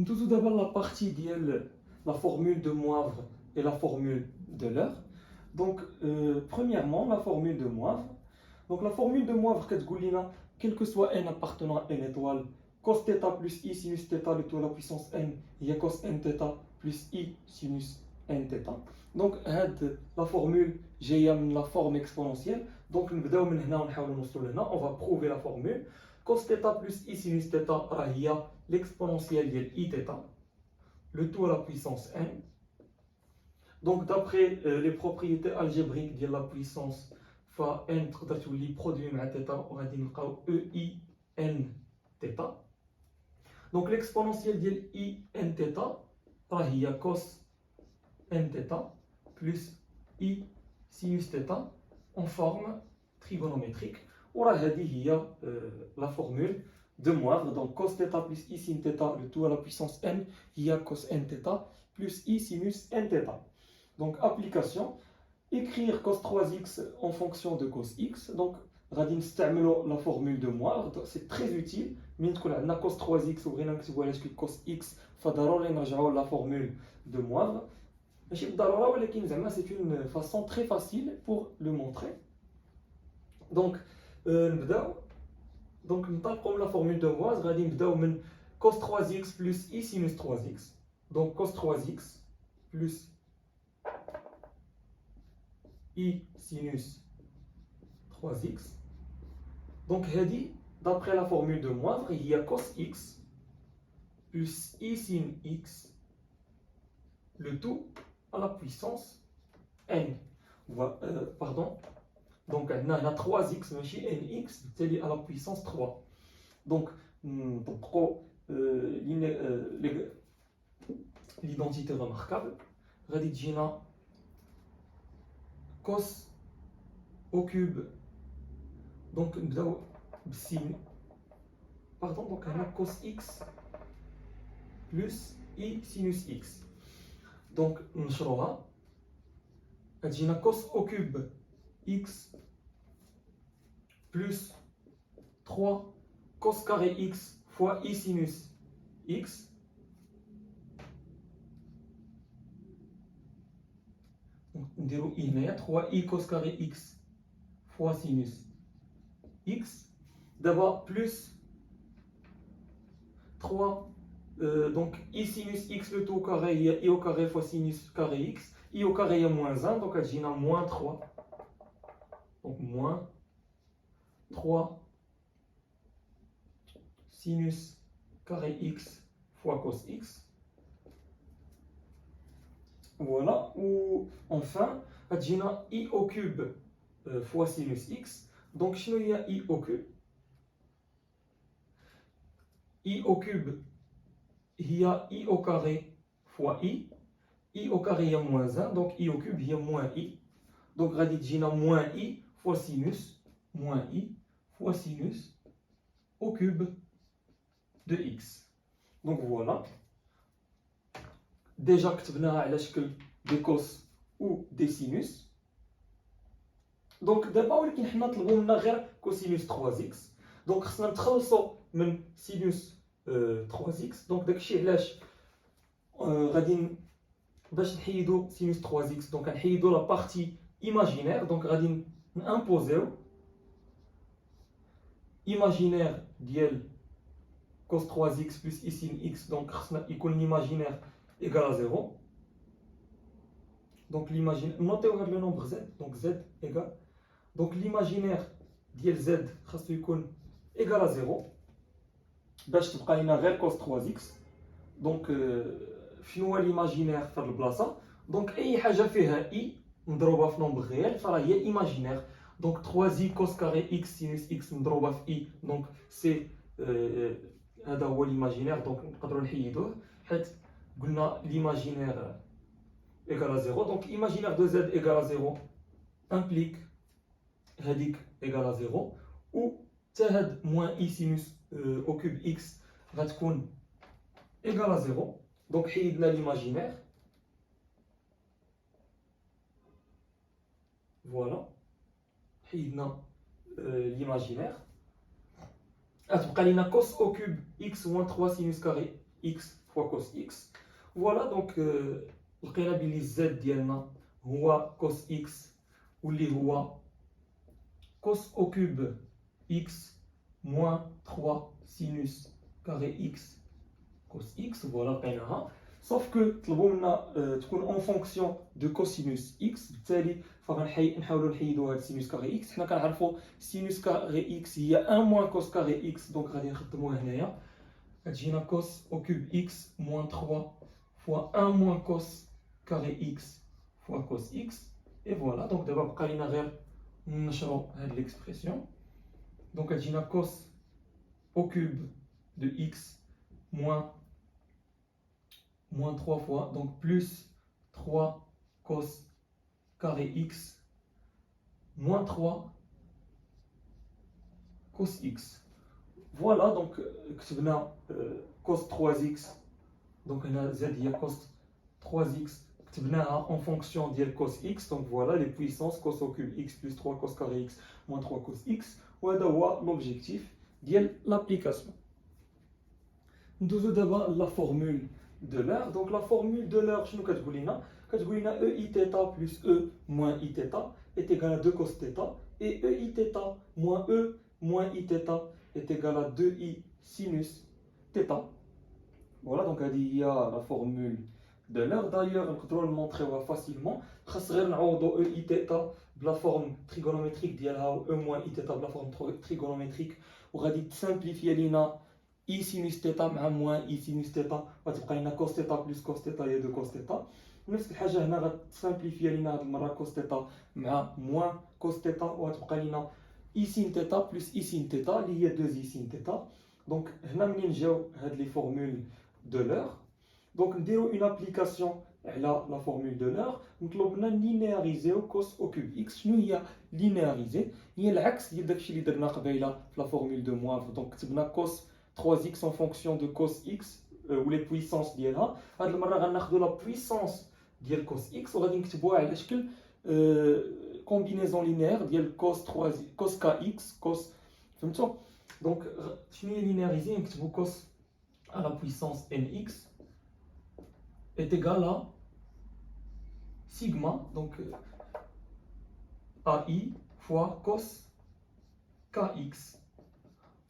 Tout d'abord la partie de la formule de Moivre et la formule de l'heure. Donc, premièrement, la formule de Moivre. Donc, la formule de Moivre, quel que soit n appartenant à n étoile, cos θ plus i sinus θ, le tout à la puissance n, il y a cos n θ plus i sinus n θ. Donc, la formule, j'ai la forme exponentielle. Donc, on va prouver la formule. Cos θ plus i sinus θ, il y a l'exponentielle de i θ, le tout à la puissance n. Donc, d'après les propriétés algébriques de la puissance fa n, le produit avec θ, on va dire ei n θ. Donc, l'exponentielle de i n θ, il y a cos n θ plus i sinus θ en forme trigonométrique. Il y a la formule de Moivre, donc cos θ plus i sin θ, le tout à la puissance n, il y a cos n θ plus i sinus n θ. Donc application, écrire cos 3x en fonction de cos x. Donc la formule de Moivre, c'est très utile. Mais quand on a cos 3x ou cos x, il faut la formule de Moivre. C'est une façon très facile pour le montrer. Donc, nous avons la formule de Moivre, cos 3x plus i sinus 3x. Donc, cos 3x plus i sinus 3x. Donc, d'après la formule de Moivre, il y a cos x plus i sin x, le tout à la puissance n. Pardon. Donc, on a 3x, nx, c'est à la puissance 3. Donc, l'identité remarquable, radicina cos au cube. Donc, pardon, donc on a cos x plus i sinus x. Donc, on a cos au cube x plus 3 cos carré x fois i sinus x. Donc, il y a 3i cos carré x fois sinus x. D'abord, plus 3, donc i sinus x le tout au carré, il y a i au carré fois sinus carré x. I au carré, il y a moins 1, donc il y a moins 3. Donc, moins 3 sinus carré x fois cos x. Voilà. Ou enfin, il y a i au cube fois sinus x. Donc, il y a i au cube. I au cube, il y a i au carré fois i. I au carré, il y a moins 1. Donc, i au cube, il y a moins i. Donc, il y a moins i fois sinus, moins i fois sinus au cube de x. Donc, voilà. Déjà que tu as des cos ou des sinus. Donc, d'abord, on a cosinus 3x. Donc, on a sinus 3x. Donc, sinus 3x. Donc, on a la partie imaginaire. Donc, on a imposé imaginaire d'IL cos 3x plus i sin x. Donc, on a l'imaginaire égal à 0. Donc, l'imaginaire, notez le nombre z. Donc, z égale. Donc, l'imaginaire d'IL z égal à 0. باش تبقى لنا غير cos 3x. Donc, شنو هو l'imaginaire في هاد البلاصه؟ دونك اي حاجه فيها i مضروبه في نومبر ريال فراه هي ايماجينير. دونك 3i cos carré x sinus x مضروبه في i. دونك سي هذا هو l'imaginaire. دونك نقدروا نحيدوه حيت قلنا l'imaginaire égal à 0. Donc, imaginaire de z égal à 0 implique هذيك égal à 0 ou تهد moins i sinus au cube x va تكون égal à 0. Donc, حيدنا l'imaginaire. Voilà. حيدنا l'imaginaire. تبقى لنا cos au cube x moins 3 sinus carré x fois cos x. Voilà donc لقينا بلي z ديالنا هو cos x واللي هو cos au cube x moins 3 sinus carré x cos x. Voilà لقيناها. sauf que طلبوا منا تكون en fonction de cosinus x. بالتالي فغنحاولوا نحيدوا هاد sinus carré x. حنا كنعرفوا sinus carré x هي 1 moins cos carré x. دونك غادي نخدموها هنايا. غتجينا cos au cube x moins 3 fois 1 moins cos carré x fois cos x. Et voilà, donc d'abord بقى لينا غير نشرو هاد l'expression. Donc غتجينا cos au cube de x moins 3 fois, donc plus 3 cos carré x moins 3 cos x. Voilà, donc كتبنا cos 3x. Donc هنا z هي cos 3x. كتبناها en fonction ديال cos x. Donc voilà les puissances cos au cube x plus 3 cos carré x moins 3 cos x. وهذا هو l'objectif ديال l'application. ندوزو دابا la formule de l'heure. Donc la formule de l'heure شنو كتقول لنا؟ كتقول لنا e i θ plus e moins i θ est égal à 2 cos θ et e i θ moins e moins i θ est égal à 2i sinus θ. Voilà, donc هذه هي la formule de l'heure. D'ailleurs نقدروا نمونطريوها facilement. خاص غير نعوضوا e i θ بلا فورم تريغونومتريك ديالها و e moins i θ بلا فورم تريغونومتريك وغادي تسامبليفي لينا i sinus θ مع moins i sinus θ غتبقى لنا cos θ plus cos θ هي 2 cos θ. نفس الحاجه هنا غتسامبليفي لينا هاد المره cos θ مع moins cos θ وغتبقى لنا i sin θ plus i sin θ اللي هي 2 i sin θ. دونك هنا منين جاو هاد لي فورمول de l'heure. Donc نديرو une application على la formule de l'heure. نطلب لنا linéariser cos au cube x. شنو هي linéariser؟ هي العكس ديال داكشي اللي درنا قبيله في la formule de moivre. Donc كتبنا cos 3x en fonction de cos x ou les puissances ديالها. هاد المره غناخذوا la puissance ديال cos x وغادي نكتبوها على شكل combinaison linéaire ديال cos kx cos. فهمتوا؟ دونك شنو هي linéariser؟ نكتبوا cos à la puissance nx est égal à sigma, donc ai fois cos kx.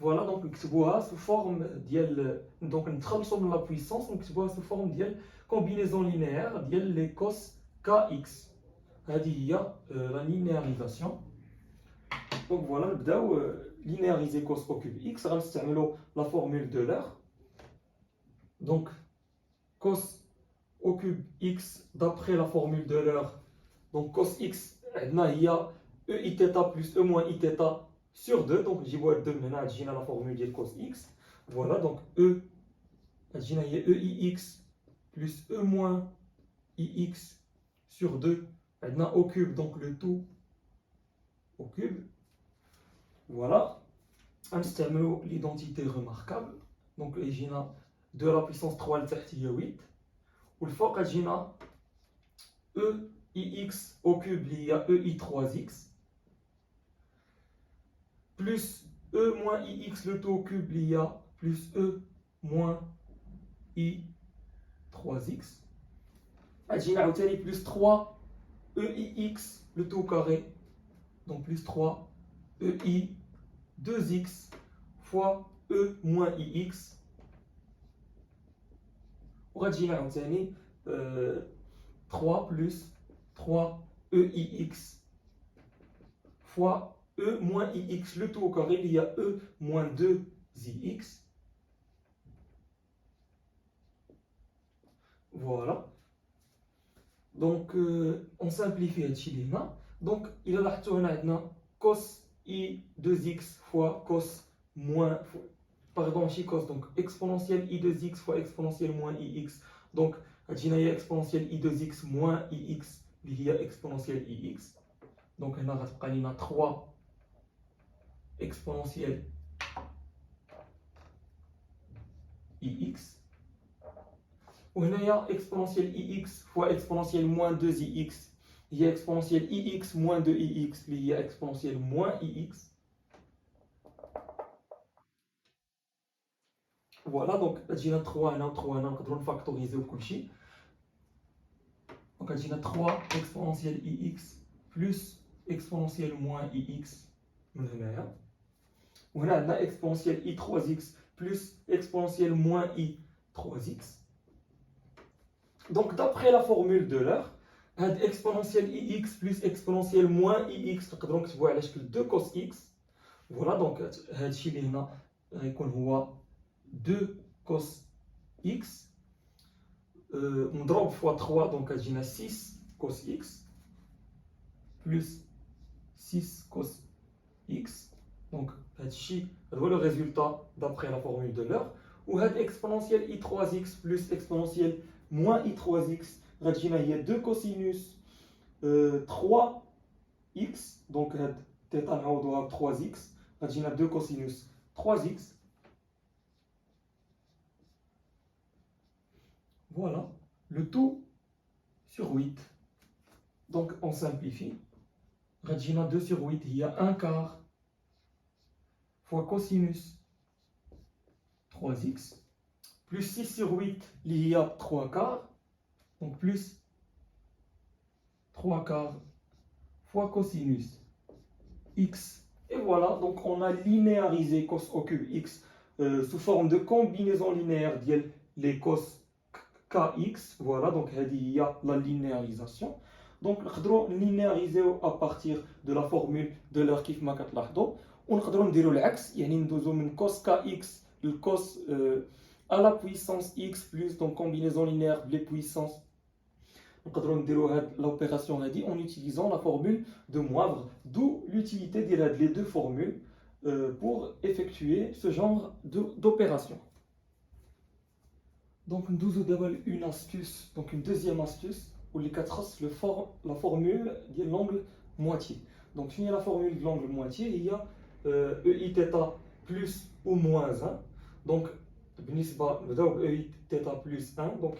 Voilà, donc نكتبوها sous forme ديال donc نتخلصوا من la puissance ونكتبوها sous forme ديال combinaison linéaire ديال les cos kx. هذه هي la linéarisation. Donc voilà, نبداو linéariser cos au cube x. غنستعملوا la formule de l'heure. Donc cos au cube x d'après la formule de l'heure. Donc cos x عندنا هي e i θ plus e moins i θ sur 2. Donc نجيبوها 2 من هنا تجينا la formule ديال cos x. Voilà, donc e تجينا هي e i x plus e moins i x sur 2 عندنا au cube, donc le tout au cube. Voilà, غنستعملوا l'identité remarquable. Donc يجينا de la puissance 3 لتحت هي 8 والفوق غتجينا e ix au cube اللي هي e i 3x plus e moins ix le tout au cube اللي هي plus e moins i 3x غتجينا عاوتاني plus 3 e ix le tout au carré donc plus 3 e i 2x fois e moins ix وغتجينا عاوتاني 3 plus 3 EIX fois E moins IX le tout au carré, il y a E moins 2 IX. Voilà. Donc on simplifie هادشي اللي هنا. Donc إلا لاحظتوا هنا عندنا cos I 2x fois cos moins pardon ماشي cos donc exponentielle I 2x fois exponentielle moins IX. Donc غتجينا هي exponentielle I 2x moins IX اللي هي exponentielle IX. Donc هنا غتبقى لينا 3 exponentielle IX وهنايا exponentielle IX fois exponentielle moins 2IX هي exponentielle IX moins 2IX اللي هي exponentielle moins IX. Voilà, donc j'ai 3 هنا و 3 هنا نقدروا نفاكتوريزيو كل شيء. Donc j'ai 3 exponentielle ix plus exponentielle moins ix من هنايا. وهنا عندنا exponentielle i3x plus exponentielle moins i3x. Donc d'après la formule de l'heure, exponentielle ix plus exponentielle moins ix نقدروا نكتبوها على شكل 2 cos x. Voilà, donc هادشي اللي هنا غيكون هو 2 cos x مضروب fois 3, donc غتجينا 6 cos x plus 6 cos x. Donc هادشي هو le résultat d'après la formule de l'heure. وهاد exponentielle i3x plus exponentielle moins i3x غتجينا هي 2 cosinus 3x. donc هاد θ نعوضوها ب 3x غتجينا 2 cosinus 3x. Voilà, le tout sur 8. Donc on simplifie. غتجينا 2 sur 8 هي 1 quart fois cosinus 3x plus 6 sur 8 اللي هي 3 quarts, donc plus 3 quarts fois cosinus x. Et voilà, donc on a linéarisé cos au cube x sous forme de combinaison linéaire ديال les cos kx. Voilà, donc il y a la linéarisation. Donc نقدروا linéariser à partir de la formule de l'heure كيف ما كتلاحظوا. ونقدروا نديروا العكس, يعني ندوزو من cos kx le cos à la puissance x plus donc combinaison linéaire les puissances. نقدروا نديروا هاد l'opération هادي en utilisant la formule de Moivre, d'où l'utilité de les deux formules pour effectuer ce genre d'opération. Donc nous avons une astuce, donc une deuxième astuce où les quatre la formule de l'angle moitié. Donc finir la formule de l'angle moitié, il y a EIθ plus ou moins 1. Donc بالنسبة نبداو EIθ plus 1. Donc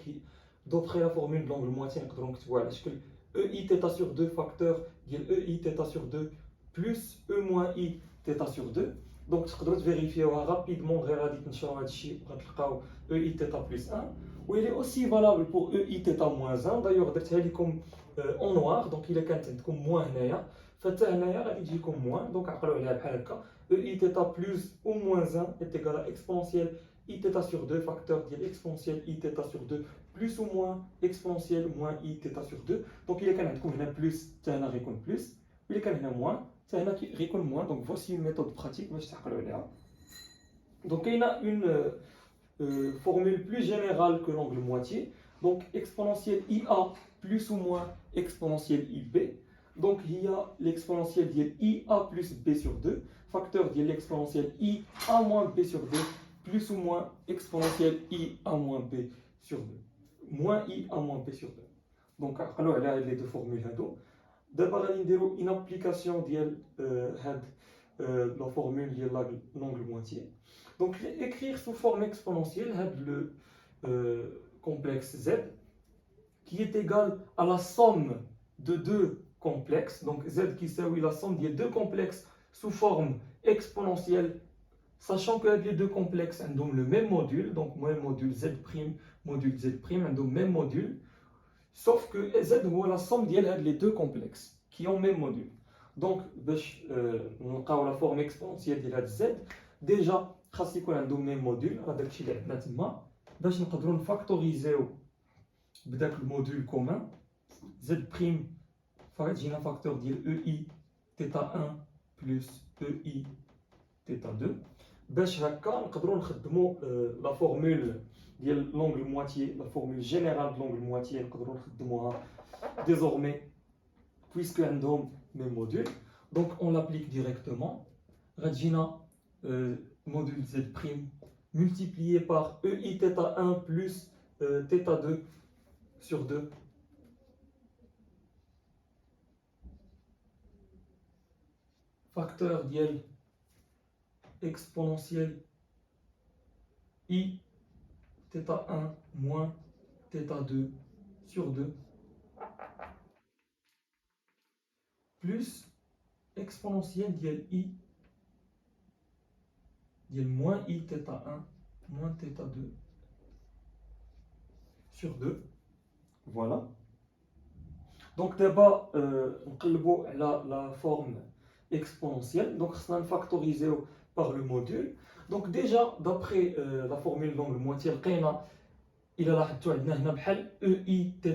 d'après la formule de l'angle moitié, نقدروا نكتبوها على شكل EIθ sur 2 facteur ديال EIθ sur 2 plus E moins Iθ sur 2. Donc تقدروا تفيريفيوها rapidement غير غادي تنشروا هذا الشيء غتلقاو EIθ plus 1. و il est aussi valable pour EIθ moins 1. d'ailleurs درتها لكم en noir, donc الا كانت عندكم moins هنايا فحتى هنايا غادي تجيكم moins. donc عقلوا عليها بحال هكا EIθ plus ou moins 1 est égal à exponentielle Iθ sur 2 facteur ديال exponentielle Iθ sur 2 plus ou moins exponentielle moins Iθ sur 2. donc الا كان عندكم هنا plus حتى هنا غيكون plus, الا كان هنا moins حتى هنا غيكون moins. donc voici une méthode pratique باش تعقلوا عليها. donc il y a une formule plus générale que l'angle moitié, donc exponentielle IA plus ou moins exponentielle IB. donc il y a l'exponentielle de IA plus B sur 2 facteur de l'exponentielle IA moins B sur 2 plus ou moins exponentielle IA moins B sur 2 moins IA moins B sur 2. donc عقلوا على les deux formules هادو. دابا غادي نديرو une application ديال هاد la formule ديال l'angle moitié. donc écrire sous forme exponentielle le complexe z qui est égal à la somme de deux complexes. donc z qui s'égalent la somme des deux complexes sous forme exponentielle, sachant que les deux complexes ont le même module. donc même module z', module z' ont le même module, sauf que z est la somme des deux complexes qui ont le même module. donc باش نلقاو la forme exponentielle ديال z, déjà خاص يكون عندهم ميم موديل. راه داكشي اللي عندنا تما باش نقدروا نفاكتوريزيو بداك الموديل كومان زد بريم فغتجينا فاكتور ديال او اي تيتا 1 بلس او اي تيتا 2. باش هكا نقدروا نخدموا لا فورمول ديال لونغل مواتيي, لا فورمول جينيرال دو لونغل مواتيي نقدروا نخدموها désormais puisque عندهم ميم موديل. donc on l'applique directement. غتجينا module z' multiplié par EI θ1 plus θ2 sur 2 facteur ديال exponentielle I θ1 moins θ2 sur 2 plus exponentielle ديال I ديال moins I θ1 moins θ2 sur 2. Voilà. Donc d'abord, on a la forme exponentielle. Donc on va factoriser par le module. Donc déjà, d'après la formule d'angle moitié, il a la EI θ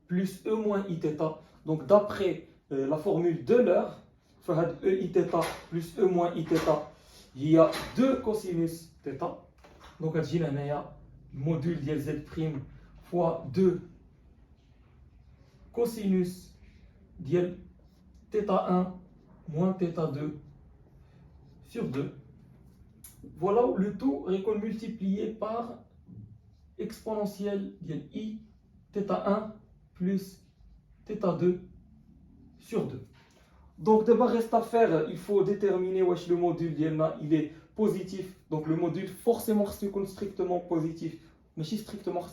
plus E moins Iθ. Donc d'après la formule de l'heure, EI θ plus E moins Iθ, il y a 2 cosinus θ. Donc il y a le module de Z' fois 2 cosinus de θ1 moins θ2 sur 2. Voilà le tout multiplié par exponentielle de I θ1 plus θ2 sur 2. Donc d'abord reste à faire, il faut déterminer le module il est positif. Donc le module forcément strictement positif, mais si strictement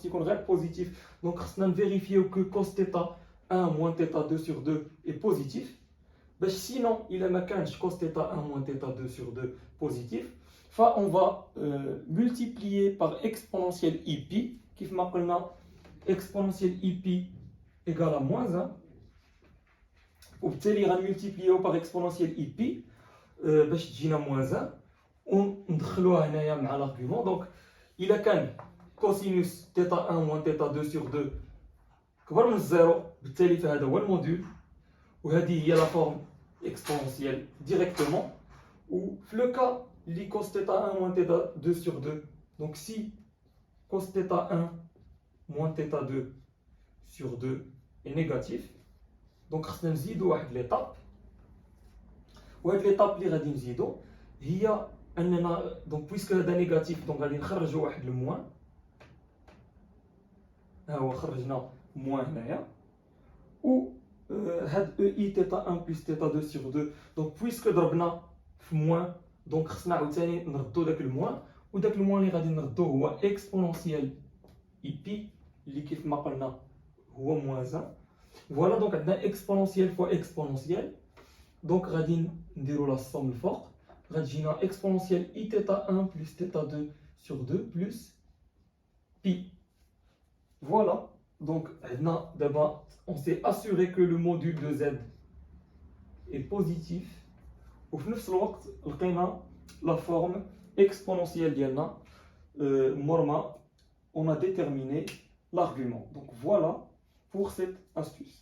positif. Donc on va vérifier que cos θ1 moins θ2 sur 2 est positif. Mais sinon il est maquin cos θ1 moins θ2 sur 2 positif. Enfin, on va multiplier par exponentielle IP, qui fait exponentielle IP égale à moins 1. وبالتالي غنملتيبليو باغ اكسبونونسيال اي بي باش تجينا موان 1 وندخلوها هنايا مع لارغومون. دونك الا كان كوسينوس تيتا 1 موان تيتا 2 سور 2 كبر من الزيرو، بالتالي فهذا هو الموديل وهذه هي لا فورم اكسبونونسيال ديريكتومون. وفي لو كا اللي كوس تيتا 1 موان تيتا 2 سور 2، دونك سي كوس تيتا 1 موان تيتا 2 سور 2 est négatif. دونك خصنا نزيدو واحد ليطاب، وهاد ليطاب اللي غادي نزيدو هي اننا دونك بويسك هذا نيجاتيف دونك غادي نخرجو واحد الموان. ها هو خرجنا موان هنايا، و هاد او اي تيتا 1 بلس تيتا 2 سور 2 دونك بويسك ضربنا في موان دونك خصنا عاوتاني نردو داك الموان، وداك الموان اللي غادي نردوه هو اكسبونونسيال اي بي اللي كيف ما قلنا هو موان 1. Voilà, donc on a exponentielle fois exponentielle. Donc غادي نديرو la somme الفوق، غتجينا exponentielle i θ 1 plus θ 2 sur 2 plus pi. Voilà, donc d'abord on s'est assuré que le module de z est positif. وفي نفس الوقت لقينا la forme exponentielle ديالنا on a déterminé l'argument. Donc voilà pour cette astuce.